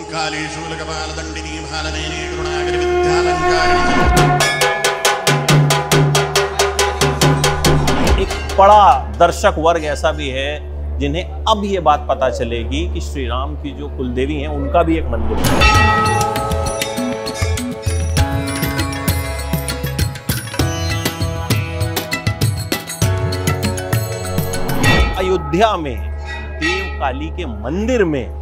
काली शूलकपालदंडिनी भालनयनी करुणाकरी विद्यालंकारिणी। एक बड़ा दर्शक वर्ग ऐसा भी है जिन्हें अब ये बात पता चलेगी कि श्री राम की जो कुलदेवी हैं उनका भी एक मंदिर है। अयोध्या में देव काली के मंदिर में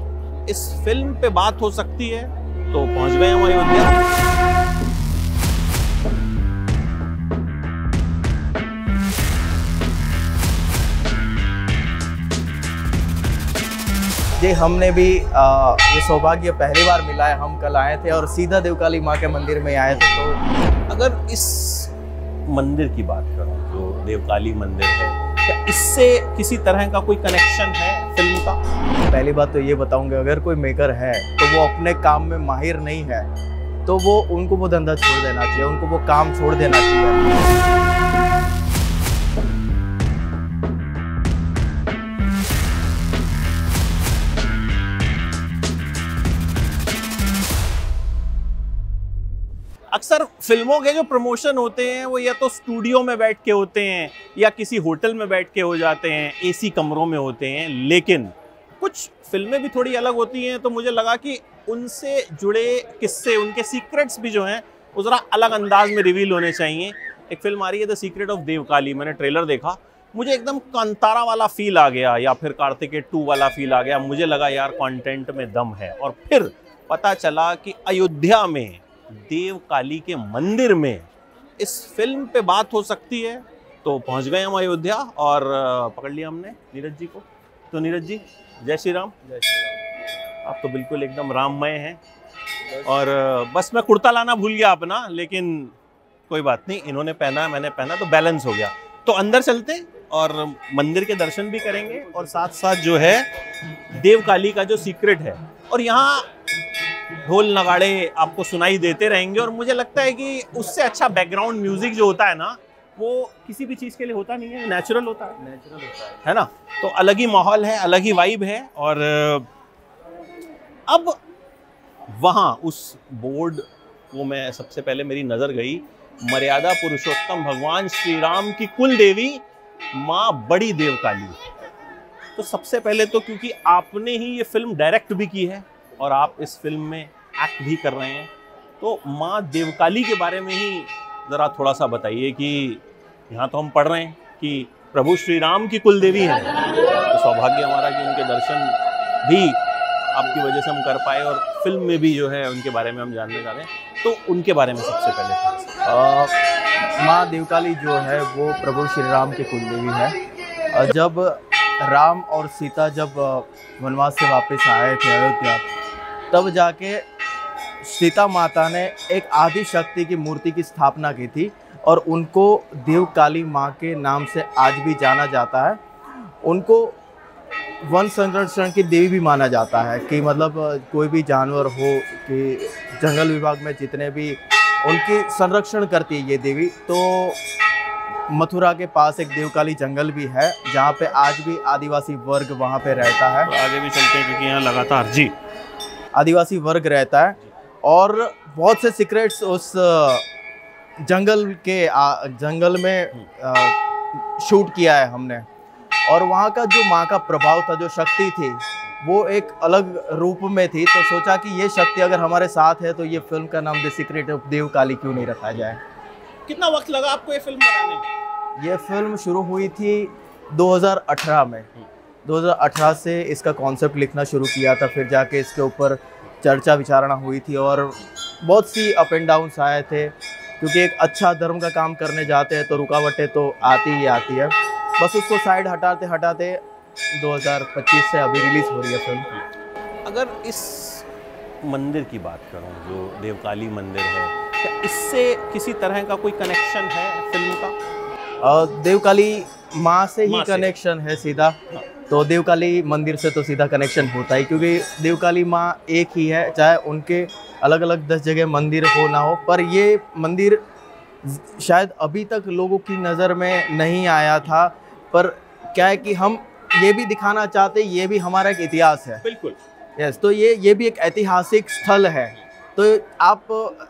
इस फिल्म पे बात हो सकती है, तो पहुंच गए हम अयोध्या। जी हमने भी ये सौभाग्य पहली बार मिला है। हम कल आए थे और सीधा देवकाली माँ के मंदिर में आए थे। तो अगर इस मंदिर की बात करूं जो देवकाली मंदिर है, क्या इससे किसी तरह का कोई कनेक्शन है फिल्म का? पहली बात तो ये बताऊंगा, अगर कोई मेकर है तो वो अपने काम में माहिर नहीं है तो उनको वो धंधा छोड़ देना चाहिए, उनको वो काम छोड़ देना चाहिए। अक्सर फिल्मों के जो प्रमोशन होते हैं वो या तो स्टूडियो में बैठ के होते हैं या किसी होटल में बैठ के हो जाते हैं, एसी कमरों में होते हैं। लेकिन कुछ फिल्में भी थोड़ी अलग होती हैं, तो मुझे लगा कि उनसे जुड़े किस्से, उनके सीक्रेट्स भी जो हैं वो ज़रा अलग अंदाज में रिवील होने चाहिए। एक फिल्म आ रही है द सीक्रेट ऑफ देवकाली, मैंने ट्रेलर देखा, मुझे एकदम कांतारा वाला फील आ गया या फिर कार्तिकेय 2 वाला फील आ गया। मुझे लगा यार कंटेंट में दम है। और फिर पता चला कि अयोध्या में देव काली के मंदिर में इस फिल्म पे बात हो सकती है, तो पहुंच गए हम अयोध्या और पकड़ लिया हमने नीरज जी को। तो नीरज जी, जय श्री राम। जय श्री राम। आप तो बिल्कुल एकदम राममय हैं। और बस मैं कुर्ता लाना भूल गया अपना, लेकिन कोई बात नहीं, इन्होंने पहना मैंने पहना तो बैलेंस हो गया। तो अंदर चलते और मंदिर के दर्शन भी करेंगे और साथ साथ जो है देव काली का जो सीक्रेट है, और यहाँ ढोल नगाड़े आपको सुनाई देते रहेंगे। और मुझे लगता है कि उससे अच्छा बैकग्राउंड म्यूजिक जो होता है ना, वो किसी भी चीज़ के लिए होता नहीं है, नेचुरल होता है ना। तो अलग ही माहौल है, अलग ही वाइब है। और अब वहाँ उस बोर्ड को मैं सबसे पहले मेरी नज़र गई, मर्यादा पुरुषोत्तम भगवान श्री राम की कुल देवी माँ बड़ी देव काली। तो सबसे पहले तो क्योंकि आपने ही ये फिल्म डायरेक्ट भी की है और आप इस फिल्म में एक्ट भी कर रहे हैं, तो माँ देवकाली के बारे में ही ज़रा थोड़ा सा बताइए कि यहाँ तो हम पढ़ रहे हैं कि प्रभु श्री राम की कुल देवी हैं, तो सौभाग्य हमारा कि उनके दर्शन भी आपकी वजह से हम कर पाए और फिल्म में भी जो है उनके बारे में हम जानने जा रहे हैं। तो उनके बारे में सबसे पहले माँ देवकाली जो है वो प्रभु श्री राम की कुल देवी है। जब राम और सीता जब वनवास से वापस आए थे अयोध्या, तब जाके सीता माता ने एक आदि शक्ति की मूर्ति की स्थापना की थी और उनको देवकाली माँ के नाम से आज भी जाना जाता है। उनको वन संरक्षण की देवी भी माना जाता है कि मतलब कोई भी जानवर हो कि जंगल विभाग में जितने भी उनकी संरक्षण करती है ये देवी। तो मथुरा के पास एक देवकाली जंगल भी है जहाँ पे आज भी आदिवासी वर्ग वहाँ पे रहता है। तो आगे भी चलते हैं क्योंकि यहाँ लगातार जी आदिवासी वर्ग रहता है और बहुत से सीक्रेट्स उस जंगल में शूट किया है हमने। और वहाँ का जो माँ का प्रभाव था, जो शक्ति थी, वो एक अलग रूप में थी। तो सोचा कि ये शक्ति अगर हमारे साथ है तो ये फिल्म का नाम द सीक्रेट ऑफ देवकाली क्यों नहीं रखा जाए। कितना वक्त लगा आपको ये फिल्म बनाने? ये फिल्म शुरू हुई थी 2018 में। 2018 से इसका कॉन्सेप्ट लिखना शुरू किया था, फिर जाके इसके ऊपर चर्चा विचारणा हुई थी और बहुत सी अप एंड डाउन्स आए थे, क्योंकि एक अच्छा धर्म का काम करने जाते हैं तो रुकावटें तो आती ही आती है। बस उसको साइड हटाते हटाते 2025 से अभी रिलीज़ हो रही है फिल्म। अगर इस मंदिर की बात करूं जो देवकाली मंदिर है, क्या इससे किसी तरह का कोई कनेक्शन है फिल्म का? देवकाली माँ से ही कनेक्शन है सीधा। तो देवकाली मंदिर से तो सीधा कनेक्शन होता ही, क्योंकि देवकाली माँ एक ही है, चाहे उनके अलग अलग 10 जगह मंदिर हो ना हो। पर ये मंदिर शायद अभी तक लोगों की नज़र में नहीं आया था, पर क्या है कि हम ये भी दिखाना चाहते, ये भी हमारा एक इतिहास है। बिल्कुल। यस, तो ये भी एक ऐतिहासिक स्थल है। तो आप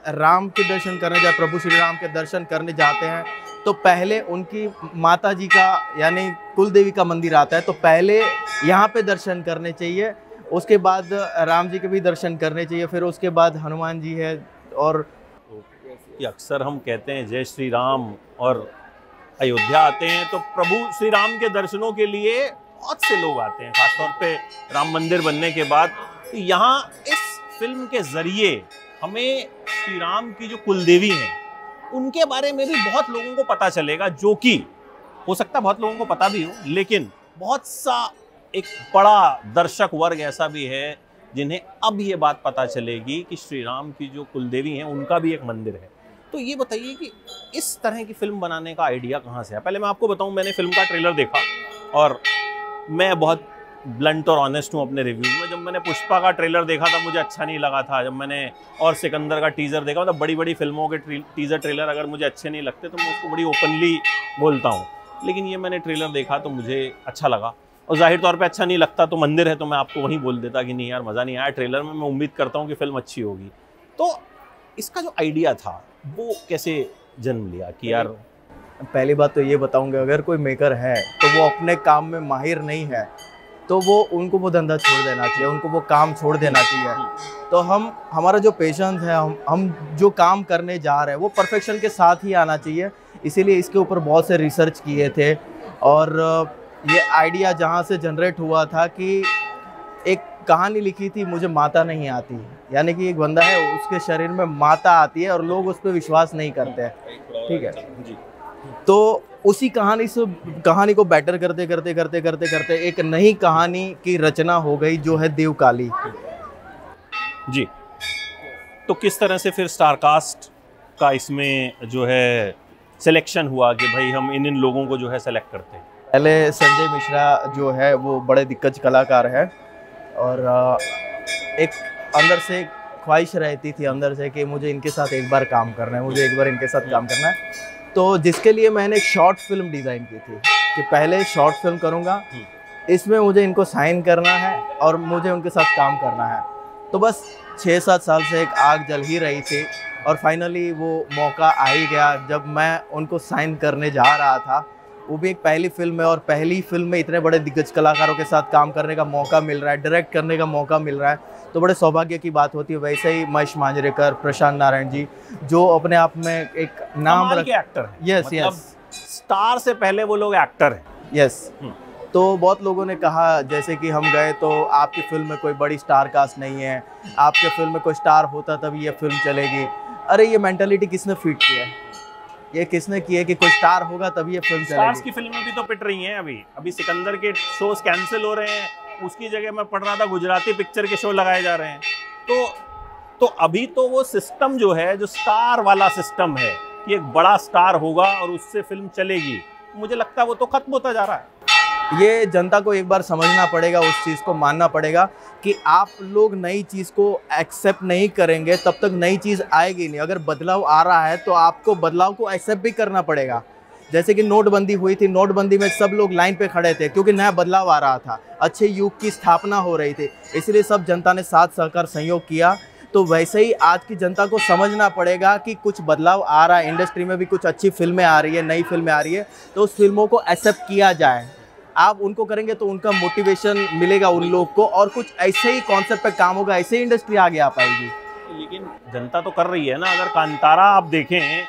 राम के दर्शन करने जाए, प्रभु श्री राम के दर्शन करने जाते हैं तो पहले उनकी माता जी का यानी कुल देवी का मंदिर आता है, तो पहले यहाँ पे दर्शन करने चाहिए, उसके बाद राम जी के भी दर्शन करने चाहिए, फिर उसके बाद हनुमान जी है। और कि अक्सर हम कहते हैं जय श्री राम और अयोध्या आते हैं तो प्रभु श्री राम के दर्शनों के लिए बहुत से लोग आते हैं, खासतौर पे राम मंदिर बनने के बाद। तो यहाँ इस फिल्म के जरिए हमें श्री राम की जो कुलदेवी हैं उनके बारे में भी बहुत लोगों को पता चलेगा, जो कि हो सकता है बहुत लोगों को पता भी हो, लेकिन बहुत सा एक बड़ा दर्शक वर्ग ऐसा भी है जिन्हें अब ये बात पता चलेगी कि श्री राम की जो कुलदेवी हैं उनका भी एक मंदिर है। तो ये बताइए कि इस तरह की फिल्म बनाने का आइडिया कहाँ से है? पहले मैं आपको बताऊं, मैंने फिल्म का ट्रेलर देखा और मैं बहुत ब्लंट और ऑनेस्ट हूँ अपने रिव्यूज में। जब मैंने पुष्पा का ट्रेलर देखा था मुझे अच्छा नहीं लगा था। जब मैंने और सिकंदर का टीज़र देखा, मतलब बड़ी बड़ी फिल्मों के टीज़र ट्रेलर अगर मुझे अच्छे नहीं लगते तो मैं उसको बड़ी ओपनली बोलता हूँ, लेकिन ये मैंने ट्रेलर देखा तो मुझे अच्छा लगा। और जाहिर तौर पे अच्छा नहीं लगता तो मंदिर है तो मैं आपको वहीं बोल देता कि नहीं यार मज़ा नहीं आया ट्रेलर में, मैं उम्मीद करता हूँ कि फिल्म अच्छी होगी। तो इसका जो आइडिया था वो कैसे जन्म लिया कि यार? पहली बात तो ये बताऊंगा, अगर कोई मेकर है तो वो अपने काम में माहिर नहीं है तो उनको वो धंधा छोड़ देना चाहिए, उनको वो काम छोड़ देना चाहिए। तो हमारा जो पेशेंस है, हम जो काम करने जा रहे हैं वो परफेक्शन के साथ ही आना चाहिए। इसीलिए इसके ऊपर बहुत से रिसर्च किए थे और ये आइडिया जहाँ से जनरेट हुआ था कि एक कहानी लिखी थी, मुझे माता नहीं आती, यानी कि एक बंदा है उसके शरीर में माता आती है और लोग उस पर विश्वास नहीं करते हैं, ठीक है जी। तो उसी कहानी को बेटर करते एक नई कहानी की रचना हो गई जो है देवकाली जी। तो किस तरह से फिर स्टारकास्ट का इसमें जो है सिलेक्शन हुआ कि भाई हम इन लोगों को जो है सेलेक्ट करते हैं? पहले संजय मिश्रा जो है वो बड़े दिग्गज कलाकार है और एक अंदर से ख्वाहिश रहती थी अंदर से कि मुझे इनके साथ एक बार काम करना है, मुझे एक बार इनके साथ काम करना है। तो जिसके लिए मैंने एक शॉर्ट फिल्म डिज़ाइन की थी कि पहले शॉर्ट फिल्म करूँगा, इसमें मुझे इनको साइन करना है और मुझे उनके साथ काम करना है। तो बस 6-7 साल से एक आग जल ही रही थी और फाइनली वो मौका आ ही गया जब मैं उनको साइन करने जा रहा था। वो भी एक पहली फिल्म है और पहली फिल्म में इतने बड़े दिग्गज कलाकारों के साथ काम करने का मौका मिल रहा है, डायरेक्ट करने का मौका मिल रहा है, तो बड़े सौभाग्य की बात होती है। वैसे ही महेश मांजरेकर, प्रशांत नारायण जी जो अपने आप में एक नाम के एक्टर हैं। यस मतलब यस, स्टार से पहले वो लोग एक्टर हैं। यस। तो बहुत लोगों ने कहा, जैसे कि हम गए तो आपकी फिल्म में कोई बड़ी स्टार कास्ट नहीं है, आपके फिल्म में कोई स्टार होता तभी ये फिल्म चलेगी। अरे ये मेंटालिटी किसने फिट किया है? ये किसने किया कि कोई स्टार होगा तभी ये फिल्म चलेगी? स्टार्स की फिल्में भी तो पिट रही हैं। अभी सिकंदर के शोज कैंसिल हो रहे हैं, उसकी जगह मैं पढ़ रहा था गुजराती पिक्चर के शो लगाए जा रहे हैं। तो अभी तो वो सिस्टम जो है, जो स्टार वाला सिस्टम है कि एक बड़ा स्टार होगा और उससे फिल्म चलेगी, मुझे लगता है वो तो खत्म होता जा रहा है। ये जनता को एक बार समझना पड़ेगा, उस चीज़ को मानना पड़ेगा कि आप लोग नई चीज़ को एक्सेप्ट नहीं करेंगे तब तक नई चीज़ आएगी नहीं। अगर बदलाव आ रहा है तो आपको बदलाव को एक्सेप्ट भी करना पड़ेगा। जैसे कि नोटबंदी हुई थी, नोटबंदी में सब लोग लाइन पे खड़े थे क्योंकि नया बदलाव आ रहा था, अच्छे युग की स्थापना हो रही थी, इसलिए सब जनता ने साथ सहकार सहयोग किया। तो वैसे ही आज की जनता को समझना पड़ेगा कि कुछ बदलाव आ रहा है, इंडस्ट्री में भी कुछ अच्छी फिल्में आ रही है, नई फिल्में आ रही है, तो उस फिल्मों को एक्सेप्ट किया जाए। आप उनको करेंगे तो उनका मोटिवेशन मिलेगा उन लोग को और कुछ ऐसे ही कॉन्सेप्ट पे काम होगा, ऐसे ही इंडस्ट्री आगे आ पाएगी। लेकिन जनता तो कर रही है ना। अगर कांतारा आप देखें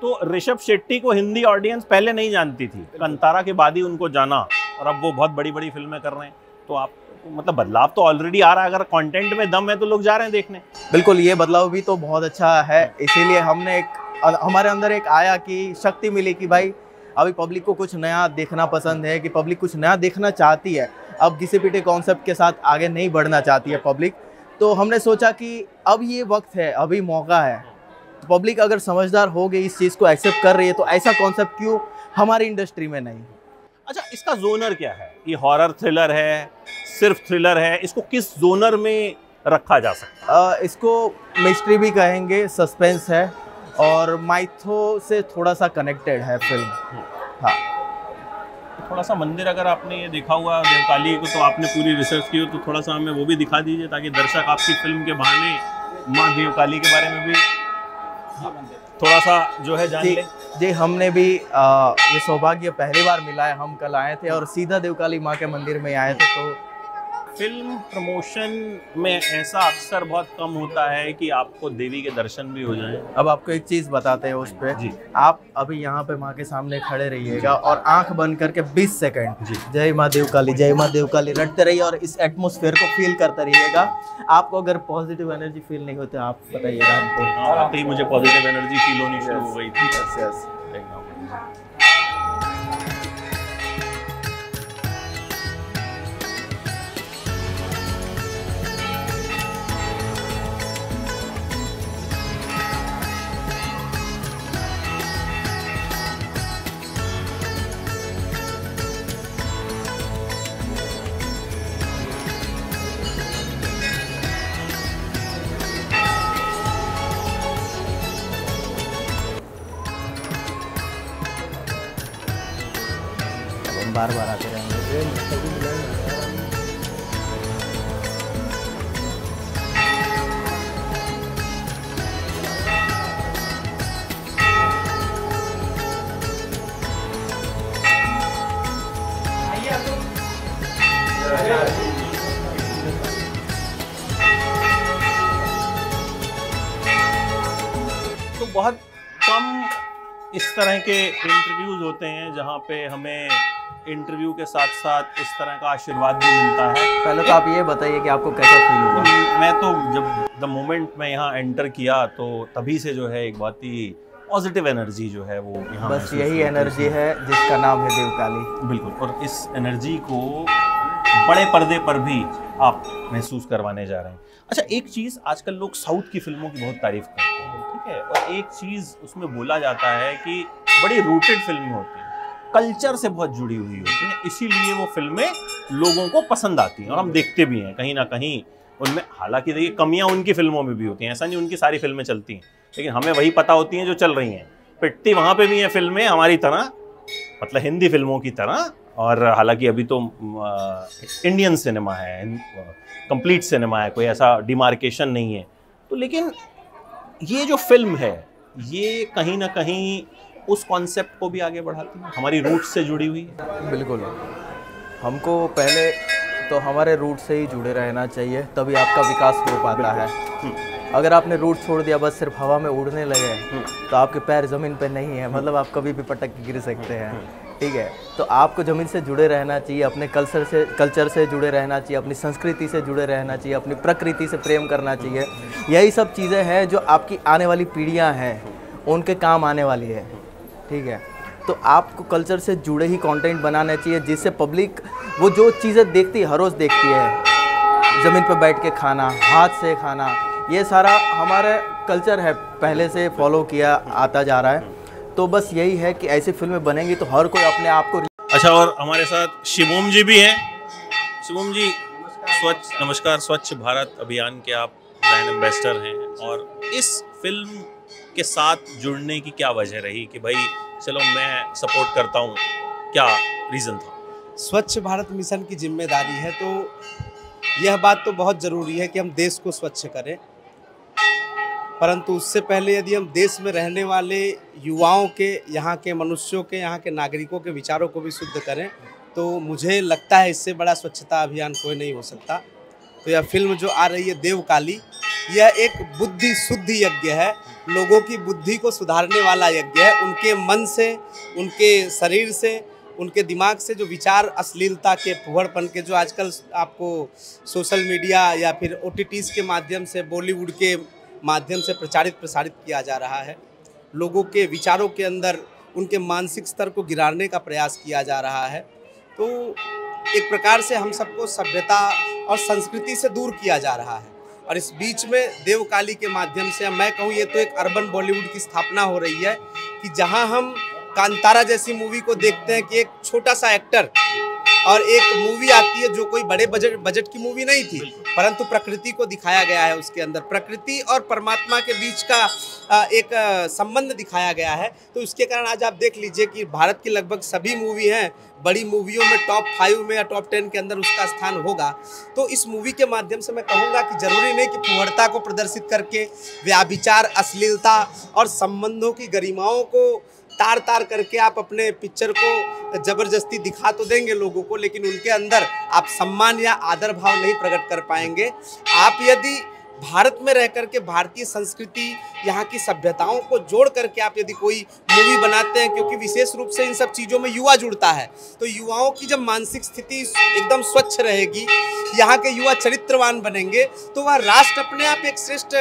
तो ऋषभ शेट्टी को हिंदी ऑडियंस पहले नहीं जानती थी, कांतारा के बाद ही उनको जाना, और अब वो बहुत बड़ी बड़ी फिल्में कर रहे हैं। तो आप मतलब बदलाव तो ऑलरेडी आ रहा है, अगर कंटेंट में दम है तो लोग जा रहे हैं देखने। बिल्कुल, ये बदलाव भी तो बहुत अच्छा है, इसीलिए हमने हमारे अंदर एक आया कि शक्ति मिली कि भाई अभी पब्लिक को कुछ नया देखना पसंद है, कि पब्लिक कुछ नया देखना चाहती है, अब घिसे पिटे कॉन्सेप्ट के साथ आगे नहीं बढ़ना चाहती है पब्लिक। तो हमने सोचा कि अब ये वक्त है, अभी मौका है, तो पब्लिक अगर समझदार हो गई, इस चीज़ को एक्सेप्ट कर रही है, तो ऐसा कॉन्सेप्ट क्यों हमारी इंडस्ट्री में नहीं। अच्छा, इसका जोनर क्या है? ये हॉरर थ्रिलर है, सिर्फ थ्रिलर है? इसको किस जोनर में रखा जा सकता है? इसको मिस्ट्री भी कहेंगे, सस्पेंस है और माइथो से थोड़ा सा कनेक्टेड है फिल्म। हाँ, थोड़ा सा मंदिर, अगर आपने ये देखा हुआ देवकाली को, तो आपने पूरी रिसर्च की हो, तो थोड़ा सा हमें वो भी दिखा दीजिए, ताकि दर्शक आपकी फिल्म के बहाने माँ देवकाली के बारे में भी थोड़ा सा जो है जान ले। जी, हमने भी ये सौभाग्य पहली बार मिला है। हम कल आए थे और सीधा देवकाली माँ के मंदिर में आए थे। तो फिल्म प्रमोशन में ऐसा अक्सर बहुत कम होता है कि आपको देवी के दर्शन भी हो जाएं। अब आपको एक चीज़ बताते हैं उस पे। जी। आप अभी यहाँ पे माँ के सामने खड़े रहिएगा और आंख बंद करके 20 सेकंड जी। जय माँ देवकाली, जय माँ देवकाली रटते रहिए और इस एटमॉस्फेयर को फील करते रहिएगा। आपको अगर पॉजिटिव एनर्जी फील नहीं होती, आप बताइएगा हमको। आते ही मुझे पॉजिटिव एनर्जी फील होनी शुरू हो गई थी। यस। हम बार बार आते रहेंगे। तो बहुत कम इस तरह के इंटरव्यूज होते हैं जहाँ पे हमें इंटरव्यू के साथ साथ इस तरह का आशीर्वाद भी मिलता है। पहले तो आप ये बताइए कि आपको कैसा फील हुआ। मैं तो जब द मोमेंट मैं यहाँ एंटर किया, तो तभी से जो है एक बहुत ही पॉजिटिव एनर्जी जो है वो यहाँ बस महसूस यही होती है। एनर्जी है जिसका नाम है देवकाली। बिल्कुल, और इस एनर्जी को बड़े पर्दे पर भी आप महसूस करवाने जा रहे हैं। अच्छा, एक चीज़ आजकल लोग साउथ की फिल्मों की बहुत तारीफ करते हैं, ठीक है, और एक चीज़ उसमें बोला जाता है कि बड़ी रूटेड फिल्में होती हैं, कल्चर से बहुत जुड़ी हुई होती हैं, इसीलिए वो फिल्में लोगों को पसंद आती हैं और हम देखते भी हैं कहीं ना कहीं उनमें। हालांकि देखिए, कमियां उनकी फिल्मों में भी होती हैं, ऐसा नहीं उनकी सारी फिल्में चलती हैं, लेकिन हमें वही पता होती हैं जो चल रही हैं। पिटती वहाँ पे भी हैं फिल्में हमारी तरह, मतलब हिंदी फिल्मों की तरह। और हालांकि अभी तो इंडियन सिनेमा है, कंप्लीट सिनेमा है, कोई ऐसा डिमार्केशन नहीं है। तो लेकिन ये जो फिल्म है, ये कहीं ना कहीं उस कॉन्सेप्ट को भी आगे बढ़ाती है, हमारी रूट से जुड़ी हुई है। बिल्कुल, हमको पहले तो हमारे रूट से ही जुड़े रहना चाहिए, तभी आपका विकास हो पाता है। अगर आपने रूट छोड़ दिया, बस सिर्फ हवा में उड़ने लगे, तो आपके पैर ज़मीन पे नहीं है, मतलब आप कभी भी पटक के गिर सकते हैं। ठीक है, तो आपको ज़मीन से जुड़े रहना चाहिए, अपने कल्चर से जुड़े रहना चाहिए, अपनी संस्कृति से जुड़े रहना चाहिए, अपनी प्रकृति से प्रेम करना चाहिए। यही सब चीज़ें हैं जो आपकी आने वाली पीढ़ियाँ हैं उनके काम आने वाली है। ठीक है, तो आपको कल्चर से जुड़े ही कंटेंट बनाना चाहिए, जिससे पब्लिक वो जो चीज़ें देखती है, हर रोज़ देखती है, ज़मीन पर बैठ के खाना, हाथ से खाना, ये सारा हमारा कल्चर है, पहले से फॉलो किया आता जा रहा है। तो बस यही है कि ऐसी फिल्में बनेंगी तो हर कोई अपने आप को। अच्छा, और हमारे साथ शिवोम जी भी हैं। शिवोम जी, नमस्कार। स्वच्छ भारत अभियान के आप ब्रांड एम्बेसडर हैं, और इस फिल्म के साथ जुड़ने की क्या वजह रही कि भाई चलो मैं सपोर्ट करता हूँ, क्या रीज़न था? स्वच्छ भारत मिशन की जिम्मेदारी है, तो यह बात तो बहुत ज़रूरी है कि हम देश को स्वच्छ करें, परंतु उससे पहले यदि हम देश में रहने वाले युवाओं के, यहाँ के मनुष्यों के, यहाँ के नागरिकों के विचारों को भी शुद्ध करें, तो मुझे लगता है इससे बड़ा स्वच्छता अभियान कोई नहीं हो सकता। तो यह फिल्म जो आ रही है देवकाली, यह एक बुद्धि शुद्धि यज्ञ है, लोगों की बुद्धि को सुधारने वाला यज्ञ है। उनके मन से, उनके शरीर से, उनके दिमाग से जो विचार अश्लीलता के, फुहड़पन के, जो आजकल आपको सोशल मीडिया या फिर OTTs के माध्यम से, बॉलीवुड के माध्यम से प्रसारित किया जा रहा है, लोगों के विचारों के अंदर उनके मानसिक स्तर को गिराने का प्रयास किया जा रहा है। तो एक प्रकार से हम सबको सभ्यता और संस्कृति से दूर किया जा रहा है। और इस बीच में देवकाली के माध्यम से मैं कहूँ, ये तो एक अर्बन बॉलीवुड की स्थापना हो रही है कि जहाँ हम कांतारा जैसी मूवी को देखते हैं कि एक छोटा सा एक्टर और एक मूवी आती है जो कोई बड़े बजट की मूवी नहीं थी, परंतु प्रकृति को दिखाया गया है, उसके अंदर प्रकृति और परमात्मा के बीच का एक संबंध दिखाया गया है। तो उसके कारण आज आप देख लीजिए कि भारत की लगभग सभी मूवी हैं, बड़ी मूवियों में टॉप 5 में या टॉप 10 के अंदर उसका स्थान होगा। तो इस मूवी के माध्यम से मैं कहूँगा कि जरूरी नहीं कि फुहड़ता को प्रदर्शित करके व्याभिचार, अश्लीलता और संबंधों की गरिमाओं को तार तार करके आप अपने पिक्चर को जबरदस्ती दिखा तो देंगे लोगों को, लेकिन उनके अंदर आप सम्मान या आदर भाव नहीं प्रकट कर पाएंगे। आप यदि भारत में रह करके भारतीय संस्कृति, यहाँ की सभ्यताओं को जोड़ करके आप यदि कोई मूवी बनाते हैं, क्योंकि विशेष रूप से इन सब चीज़ों में युवा जुड़ता है, तो युवाओं की जब मानसिक स्थिति एकदम स्वच्छ रहेगी, यहाँ के युवा चरित्रवान बनेंगे, तो वह राष्ट्र अपने आप एक श्रेष्ठ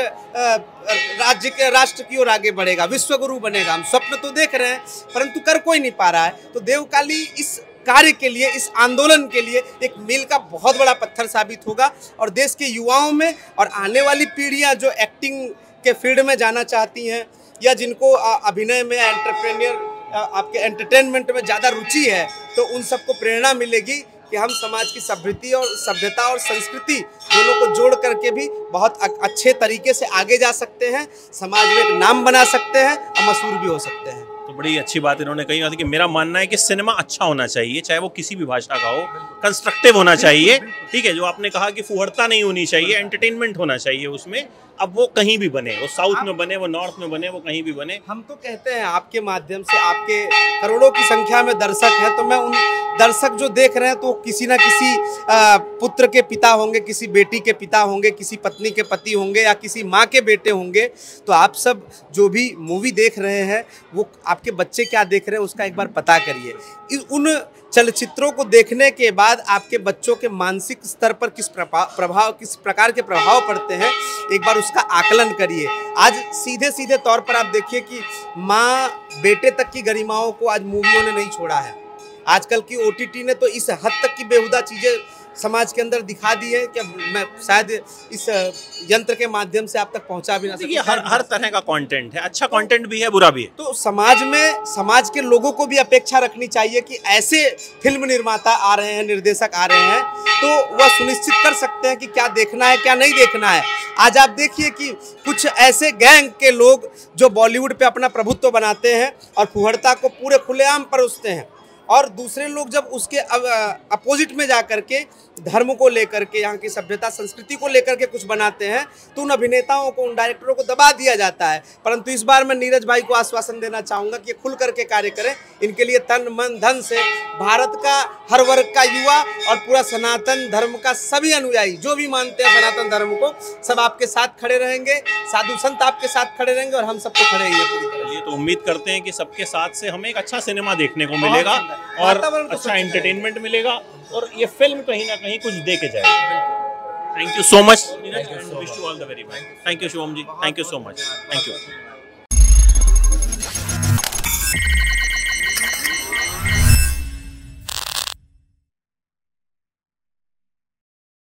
राष्ट्र की ओर आगे बढ़ेगा, विश्वगुरु बनेगा। हम स्वप्न तो देख रहे हैं परंतु कर कोई नहीं पा रहा है। तो देवकाली इस कार्य के लिए, इस आंदोलन के लिए एक मील का बहुत बड़ा पत्थर साबित होगा और देश के युवाओं में और आने वाली पीढ़ियां जो एक्टिंग के फील्ड में जाना चाहती हैं या जिनको अभिनय में, एंटरप्रेन्योर, आपके एंटरटेनमेंट में ज़्यादा रुचि है, तो उन सबको प्रेरणा मिलेगी कि हम समाज की सभ्यता और संस्कृति दोनों को जोड़ करके भी बहुत अच्छे तरीके से आगे जा सकते हैं, समाज में एक नाम बना सकते हैं और मशहूर भी हो सकते हैं। तो बड़ी अच्छी बात इन्होंने कही कि मेरा मानना है कि सिनेमा अच्छा होना चाहिए, चाहे वो किसी भी भाषा का हो, कंस्ट्रक्टिव होना चाहिए। ठीक है, जो आपने कहा कि फुहड़ता नहीं होनी चाहिए, एंटरटेनमेंट होना चाहिए उसमें। अब वो कहीं भी बने, वो साउथ में बने, वो नॉर्थ में बने, वो कहीं भी बने। हम तो कहते हैं आपके माध्यम से, आपके करोड़ों की संख्या में दर्शक हैं, तो मैं उन दर्शक जो देख रहे हैं तो किसी ना किसी पुत्र के पिता होंगे, किसी बेटी के पिता होंगे, किसी पत्नी के पति होंगे या किसी माँ के बेटे होंगे। तो आप सब जो भी मूवी देख रहे हैं वो आपके बच्चे क्या देख रहे हैं उसका एक बार पता करिए। उन चलचित्रों को देखने के बाद आपके बच्चों के मानसिक स्तर पर किस प्रकार के प्रभाव पड़ते हैं, एक बार उसका आकलन करिए। आज सीधे तौर पर आप देखिए कि माँ बेटे तक की गरिमाओं को आज मूवियों ने नहीं छोड़ा है। आजकल की OTT ने तो इस हद तक की बेहुदा चीज़ें समाज के अंदर दिखा दी है कि मैं शायद इस यंत्र के माध्यम से आप तक पहुंचा भी ना सकूं। हर तरह का कंटेंट है, अच्छा कंटेंट भी है, बुरा भी है। तो समाज के लोगों को भी अपेक्षा रखनी चाहिए कि ऐसे फिल्म निर्माता आ रहे हैं, निर्देशक आ रहे हैं, तो वह सुनिश्चित कर सकते हैं कि क्या देखना है क्या नहीं देखना है। आज आप देखिए कि कुछ ऐसे गैंग के लोग जो बॉलीवुड पे अपना प्रभुत्व बनाते हैं और फुहड़ता को पूरे खुलेआम परोसते हैं, और दूसरे लोग जब उसके अपोजिट में जा कर के धर्म को लेकर के, यहाँ की सभ्यता संस्कृति को लेकर के कुछ बनाते हैं, तो उन अभिनेताओं को, उन डायरेक्टरों को दबा दिया जाता है। परंतु इस बार मैं नीरज भाई को आश्वासन देना चाहूँगा कि ये खुल करके कार्य करें। इनके लिए तन मन धन से भारत का हर वर्ग का युवा और पूरा सनातन धर्म का सभी अनुयायी जो भी मानते हैं सनातन धर्म को, सब आपके साथ खड़े रहेंगे, साधु संत आपके साथ खड़े रहेंगे और हम सबको खड़े ही हैं। तो उम्मीद करते हैं कि सबके साथ से हमें एक अच्छा सिनेमा देखने को मिलेगा और अच्छा एंटरटेनमेंट मिलेगा और ये फिल्म कहीं ना कहीं कुछ दे के जाएगी। Thank you so much Neeraj and wish you all the very best. Thank you Shivam ji, thank you so much, thank you.